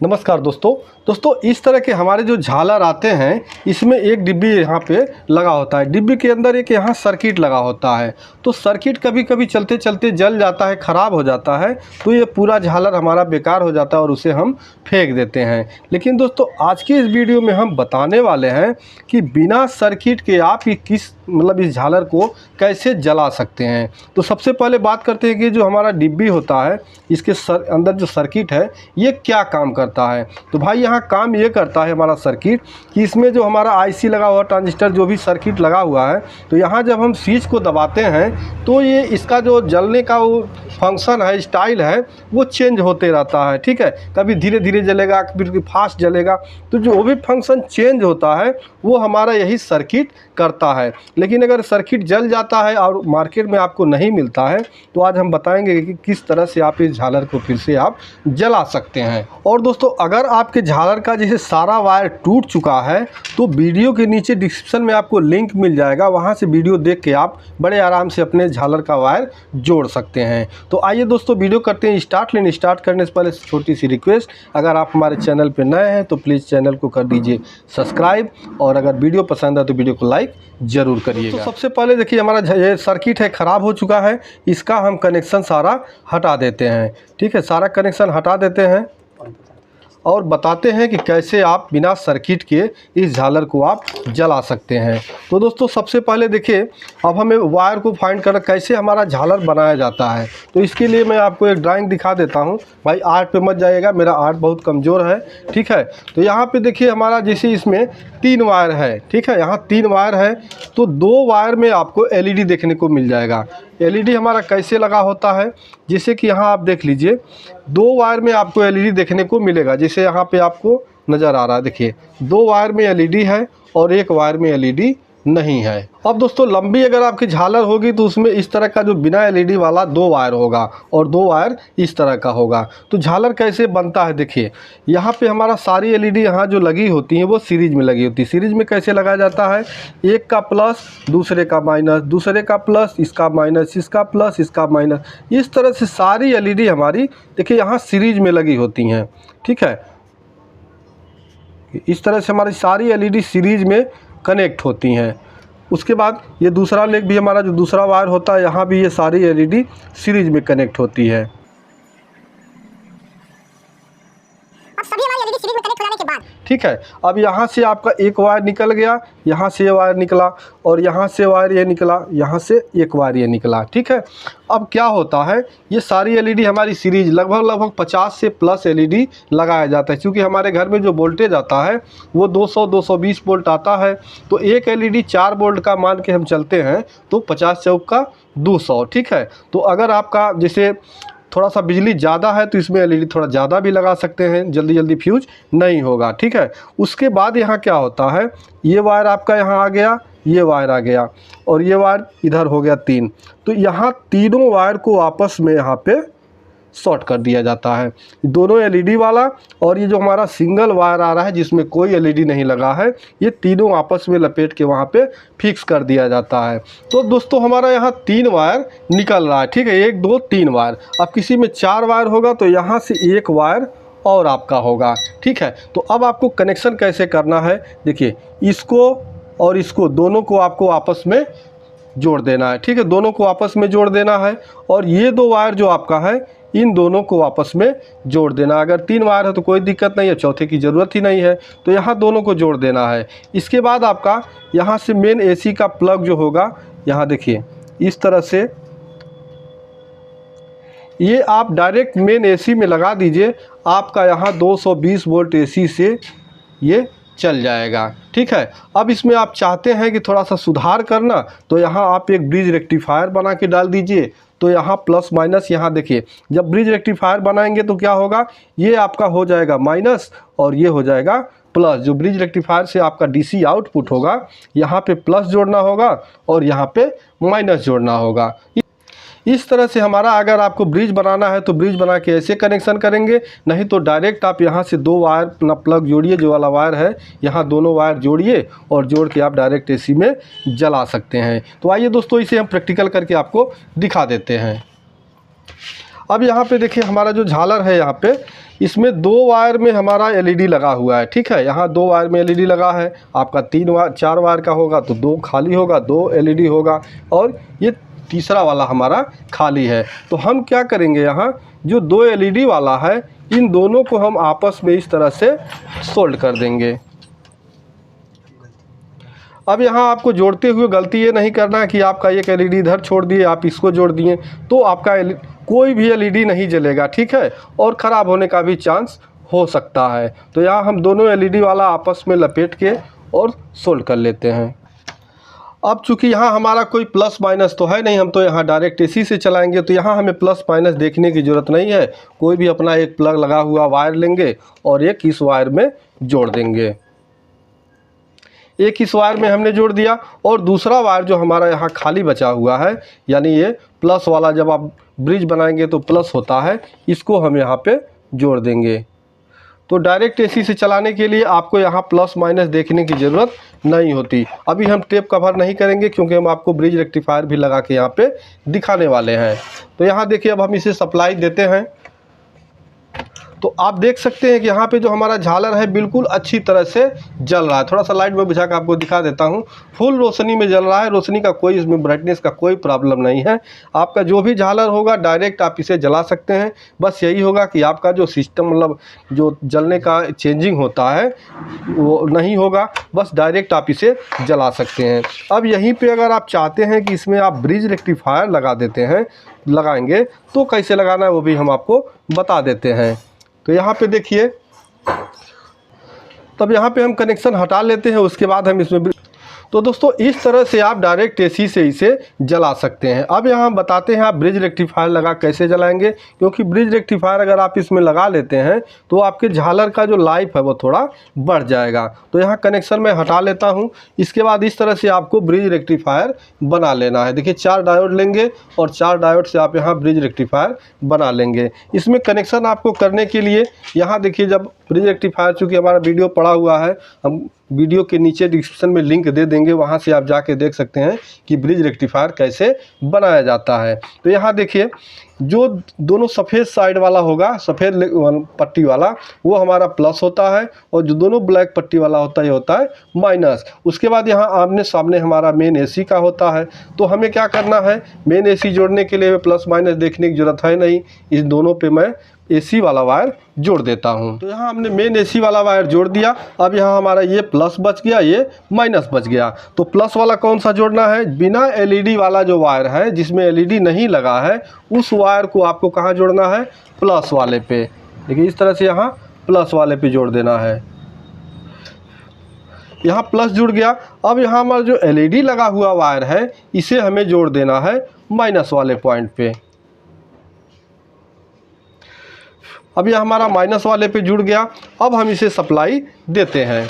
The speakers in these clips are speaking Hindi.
नमस्कार दोस्तों इस तरह के हमारे जो झालर आते हैं इसमें एक डिब्बी यहाँ पे लगा होता है। डिब्बी के अंदर एक यहाँ सर्किट लगा होता है। तो सर्किट कभी कभी चलते चलते जल जाता है, ख़राब हो जाता है, तो ये पूरा झालर हमारा बेकार हो जाता है और उसे हम फेंक देते हैं। लेकिन दोस्तों आज की इस वीडियो में हम बताने वाले हैं कि बिना सर्किट के आप इस झालर को कैसे जला सकते हैं। तो सबसे पहले बात करते हैं कि जो हमारा डिब्बी होता है इसके अंदर जो सर्किट है ये क्या काम करता है। तो भाई यहाँ काम ये करता है हमारा सर्किट कि इसमें जो हमारा आईसी लगा हुआ, ट्रांजिस्टर जो भी सर्किट लगा हुआ है, तो यहाँ जब हम स्विच को दबाते हैं तो ये इसका जो जलने का वो फंक्शन है, स्टाइल है, वो चेंज होते रहता है। ठीक है, कभी धीरे धीरे जलेगा, कभी फास्ट जलेगा। तो जो भी फंक्शन चेंज होता है वो हमारा यही सर्किट करता है। लेकिन अगर सर्किट जल जाता है और मार्केट में आपको नहीं मिलता है तो आज हम बताएंगे कि किस तरह से आप इस झालर को फिर से आप जला सकते हैं। और दोस्तों अगर आपके झालर का जैसे सारा वायर टूट चुका है तो वीडियो के नीचे डिस्क्रिप्शन में आपको लिंक मिल जाएगा, वहां से वीडियो देख के आप बड़े आराम से अपने झालर का वायर जोड़ सकते हैं। तो आइए दोस्तों वीडियो करते हैं स्टार्ट। लेकिन स्टार्ट करने से पहले छोटी सी रिक्वेस्ट, अगर आप हमारे चैनल पर नए हैं तो प्लीज़ चैनल को कर दीजिए सब्सक्राइब, और अगर वीडियो पसंद है तो वीडियो को लाइक जरूर करिएगा। तो सबसे पहले देखिए हमारा ये सर्किट है, ख़राब हो चुका है, इसका हम कनेक्शन सारा हटा देते हैं। ठीक है, सारा कनेक्शन हटा देते हैं और बताते हैं कि कैसे आप बिना सर्किट के इस झालर को आप जला सकते हैं। तो दोस्तों सबसे पहले देखिए, अब हमें वायर को फाइंड करना कैसे हमारा झालर बनाया जाता है। तो इसके लिए मैं आपको एक ड्राइंग दिखा देता हूं। भाई आर्ट पे मत जाइएगा, मेरा आर्ट बहुत कमज़ोर है। ठीक है, तो यहाँ पे देखिए हमारा जैसे इसमें 3 वायर है। ठीक है, यहाँ 3 वायर है, तो 2 वायर में आपको एलईडी देखने को मिल जाएगा। एलईडी हमारा कैसे लगा होता है, जैसे कि यहाँ आप देख लीजिए 2 वायर में आपको एलईडी देखने को मिलेगा। जैसे यहाँ पे आपको नज़र आ रहा है, देखिए 2 वायर में एलईडी है और 1 वायर में एलईडी नहीं है। अब दोस्तों लंबी अगर आपकी झालर होगी तो उसमें इस तरह का जो बिना एलईडी वाला 2 वायर होगा और 2 वायर इस तरह का होगा। तो झालर कैसे बनता है, देखिए यहाँ पे हमारा सारी एलईडी यहाँ जो लगी होती हैं वो सीरीज में लगी होती है। सीरीज में कैसे लगाया जाता है, एक का प्लस दूसरे का माइनस, दूसरे का प्लस इसका माइनस, इसका प्लस इसका माइनस, इस तरह से सारी एलईडी हमारी देखिए यहाँ सीरीज में लगी होती हैं। ठीक है, इस तरह से हमारी सारी एलईडी सीरीज में कनेक्ट होती हैं। उसके बाद ये दूसरा लेग भी हमारा जो दूसरा वायर होता है, यहाँ भी ये सारी एलईडी सीरीज में कनेक्ट होती है। अब सभी हमारी एलईडी सीरीज में कनेक्ट हो जाने के बाद ठीक है, अब यहाँ से आपका एक वायर निकल गया, यहाँ से ये वायर निकला और यहाँ से वायर ये निकला, यहाँ से एक वायर ये निकला। ठीक है, अब क्या होता है, ये सारी एलईडी हमारी सीरीज लगभग 50 से प्लस एलईडी लगाया जाता है। क्योंकि हमारे घर में जो वोल्टेज आता है वो 200-220 वोल्ट आता है। तो एक एलईडी 4 वोल्ट का मान के हम चलते हैं तो 50 चौक का 200। ठीक है, तो अगर आपका जैसे थोड़ा सा बिजली ज़्यादा है तो इसमें एलईडी थोड़ा ज़्यादा भी लगा सकते हैं, जल्दी जल्दी फ्यूज नहीं होगा। ठीक है, उसके बाद यहाँ क्या होता है, ये वायर आपका यहाँ आ गया, ये वायर आ गया और ये वायर इधर हो गया 3। तो यहाँ तीनों वायर को आपस में यहाँ पे शॉर्ट कर दिया जाता है, दोनों एलईडी वाला और ये जो हमारा सिंगल वायर आ रहा है जिसमें कोई एलईडी नहीं लगा है, ये तीनों आपस में लपेट के वहाँ पे फिक्स कर दिया जाता है। तो दोस्तों हमारा यहाँ 3 वायर निकल रहा है। ठीक है, 1 2 3 वायर। अब किसी में 4 वायर होगा तो यहाँ से 1 वायर और आपका होगा। ठीक है, तो अब आपको कनेक्शन कैसे करना है, देखिए इसको और इसको दोनों को आपको आपस में जोड़ देना है। ठीक है, दोनों को आपस में जोड़ देना है और ये 2 वायर जो आपका है इन दोनों को आपस में जोड़ देना। अगर 3 वायर है तो कोई दिक्कत नहीं है, चौथे की ज़रूरत ही नहीं है, तो यहाँ दोनों को जोड़ देना है। इसके बाद आपका यहाँ से मेन एसी का प्लग जो होगा, यहाँ देखिए इस तरह से ये आप डायरेक्ट मेन एसी में लगा दीजिए, आपका यहाँ 220 वोल्ट एसी से ये चल जाएगा। ठीक है, अब इसमें आप चाहते हैं कि थोड़ा सा सुधार करना तो यहाँ आप एक ब्रिज रेक्टिफायर बना के डाल दीजिए। तो यहाँ प्लस माइनस, यहाँ देखिए जब ब्रिज रेक्टिफायर बनाएंगे तो क्या होगा, ये आपका हो जाएगा माइनस और ये हो जाएगा प्लस। जो ब्रिज रेक्टिफायर से आपका डीसी आउटपुट होगा, यहाँ पे प्लस जोड़ना होगा और यहाँ पे माइनस जोड़ना होगा। इस तरह से हमारा अगर आपको ब्रिज बनाना है तो ब्रिज बना के ऐसे कनेक्शन करेंगे, नहीं तो डायरेक्ट आप यहाँ से 2 वायर अपना प्लग जोड़िए, जो वाला वायर है यहाँ दोनों वायर जोड़िए और जोड़ के आप डायरेक्ट एसी में जला सकते हैं। तो आइए दोस्तों इसे हम प्रैक्टिकल करके आपको दिखा देते हैं। अब यहाँ पे देखिए हमारा जो झालर है यहाँ पे, इसमें 2 वायर में हमारा एलईडी लगा हुआ है, ठीक है। यहाँ 2 वायर में एलईडी लगा है। आपका 4 वायर का होगा तो 2 खाली होगा, 2 एलईडी होगा, और ये तीसरा वाला हमारा खाली है। तो हम क्या करेंगे, यहाँ जो 2 एलईडी वाला है इन दोनों को हम आपस में इस तरह से सोल्ड कर देंगे। अब यहाँ आपको जोड़ते हुए गलती ये नहीं करना है कि आपका एक एलईडी इधर छोड़ दिए, आप इसको जोड़ दिए, तो आपका कोई भी एलईडी नहीं जलेगा, ठीक है, और ख़राब होने का भी चांस हो सकता है। तो यहाँ हम दोनों एलईडी वाला आपस में लपेट के और सोल्ड कर लेते हैं। अब चूँकि यहाँ हमारा कोई प्लस माइनस तो है नहीं, हम तो यहाँ डायरेक्ट एसी से चलाएंगे, तो यहाँ हमें प्लस माइनस देखने की ज़रूरत नहीं है। कोई भी अपना एक प्लग लगा हुआ वायर लेंगे और एक इस वायर में जोड़ देंगे। एक इस वायर में हमने जोड़ दिया, और दूसरा वायर जो हमारा यहाँ खाली बचा हुआ है, यानी ये प्लस वाला, जब आप ब्रिज बनाएंगे तो प्लस होता है, इसको हम यहाँ पे जोड़ देंगे। तो डायरेक्ट एसी से चलाने के लिए आपको यहाँ प्लस माइनस देखने की ज़रूरत नहीं होती। अभी हम टेप कवर नहीं करेंगे क्योंकि हम आपको ब्रिज रेक्टिफायर भी लगा के यहाँ पे दिखाने वाले हैं। तो यहाँ देखिए अब हम इसे सप्लाई देते हैं, तो आप देख सकते हैं कि यहाँ पे जो हमारा झालर है बिल्कुल अच्छी तरह से जल रहा है। थोड़ा सा लाइट में बुझा कर आपको दिखा देता हूँ। फुल रोशनी में जल रहा है, रोशनी का कोई इसमें ब्राइटनेस का कोई प्रॉब्लम नहीं है। आपका जो भी झालर होगा डायरेक्ट आप इसे जला सकते हैं। बस यही होगा कि आपका जो सिस्टम मतलब जो जलने का चेंजिंग होता है वो नहीं होगा, बस डायरेक्ट आप इसे जला सकते हैं। अब यहीं पर अगर आप चाहते हैं कि इसमें आप ब्रिज रेक्टिफायर लगा देते हैं, लगाएंगे तो कैसे लगाना है वो भी हम आपको बता देते हैं। तो यहाँ पे देखिए, तब यहाँ पे हम कनेक्शन हटा लेते हैं, उसके बाद हम इसमें, तो दोस्तों इस तरह से आप डायरेक्ट एसी से इसे जला सकते हैं। अब यहाँ हम बताते हैं आप ब्रिज रेक्टिफायर लगा कैसे जलाएंगे, क्योंकि ब्रिज रेक्टिफायर अगर आप इसमें लगा लेते हैं तो आपके झालर का जो लाइफ है वो थोड़ा बढ़ जाएगा। तो यहाँ कनेक्शन मैं हटा लेता हूँ। इसके बाद इस तरह से आपको ब्रिज रेक्टिफायर बना लेना है। देखिए 4 डायोड लेंगे और 4 डायोड से आप यहाँ ब्रिज रेक्टिफायर बना लेंगे। इसमें कनेक्शन आपको करने के लिए यहाँ देखिए, जब ब्रिज रेक्टिफायर, चूँकि हमारा वीडियो पड़ा हुआ है, हम वीडियो के नीचे डिस्क्रिप्शन में लिंक दे देंगे, वहाँ से आप जाके देख सकते हैं कि ब्रिज रेक्टिफायर कैसे बनाया जाता है। तो यहाँ देखिए, जो दोनों सफ़ेद साइड वाला होगा, सफ़ेद पट्टी वाला, वो हमारा प्लस होता है, और जो दोनों ब्लैक पट्टी वाला होता है ये होता है माइनस। उसके बाद यहाँ आमने सामने हमारा मेन एसी का होता है। तो हमें क्या करना है, मेन एसी जोड़ने के लिए प्लस माइनस देखने की ज़रूरत है नहीं, इस दोनों पे मैं एसी वाला वायर जोड़ देता हूं। तो यहाँ हमने मेन एसी वाला वायर जोड़ दिया। अब यहाँ हमारा ये प्लस बच गया, ये माइनस बच गया। तो प्लस वाला कौन सा जोड़ना है, बिना एलईडी वाला जो वायर है जिसमें एलईडी नहीं लगा है, उस वायर को आपको कहाँ जोड़ना है, प्लस वाले पे। देखिए इस तरह से यहाँ प्लस वाले पे जोड़ देना है। यहाँ प्लस जुड़ गया। अब यहाँ हमारा जो एलईडी लगा हुआ वायर है इसे हमें जोड़ देना है माइनस वाले पॉइंट पे। अब यह हमारा माइनस वाले पे जुड़ गया। अब हम इसे सप्लाई देते हैं।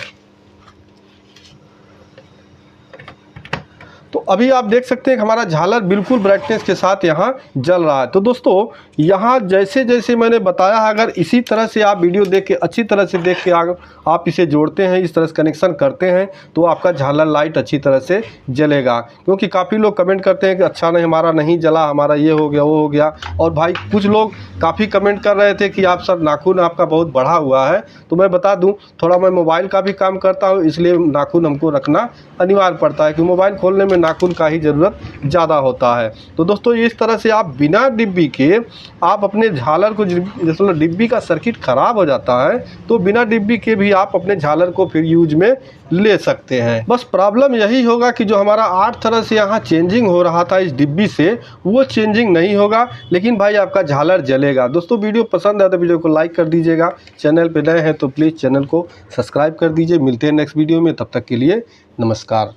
तो अभी आप देख सकते हैं कि हमारा झालर बिल्कुल ब्राइटनेस के साथ यहाँ जल रहा है। तो दोस्तों यहाँ जैसे जैसे मैंने बताया, अगर इसी तरह से आप वीडियो देख के अच्छी तरह से देख के आप इसे जोड़ते हैं, इस तरह से कनेक्शन करते हैं, तो आपका झालर लाइट अच्छी तरह से जलेगा। क्योंकि काफ़ी लोग कमेंट करते हैं कि अच्छा नहीं, हमारा नहीं जला, हमारा ये हो गया वो हो गया। और भाई कुछ लोग काफ़ी कमेंट कर रहे थे कि आप सर नाखून आपका बहुत बढ़ा हुआ है। तो मैं बता दूँ, थोड़ा मैं मोबाइल का भी काम करता हूँ, इसलिए नाखून हमको रखना अनिवार्य पड़ता है, क्योंकि मोबाइल खोलने में नाखून का ही ज़रूरत ज़्यादा होता है। तो दोस्तों इस तरह से आप बिना डिब्बी के आप अपने झालर को, जैसे डिब्बी का सर्किट ख़राब हो जाता है तो बिना डिब्बी के भी आप अपने झालर को फिर यूज में ले सकते हैं। बस प्रॉब्लम यही होगा कि जो हमारा 8 तरह से यहाँ चेंजिंग हो रहा था इस डिब्बी से, वो चेंजिंग नहीं होगा, लेकिन भाई आपका झालर जलेगा। दोस्तों वीडियो पसंद आए तो वीडियो को लाइक कर दीजिएगा। चैनल पे नए हैं तो प्लीज़ चैनल को सब्सक्राइब कर दीजिए। मिलते हैं नेक्स्ट वीडियो में, तब तक के लिए नमस्कार।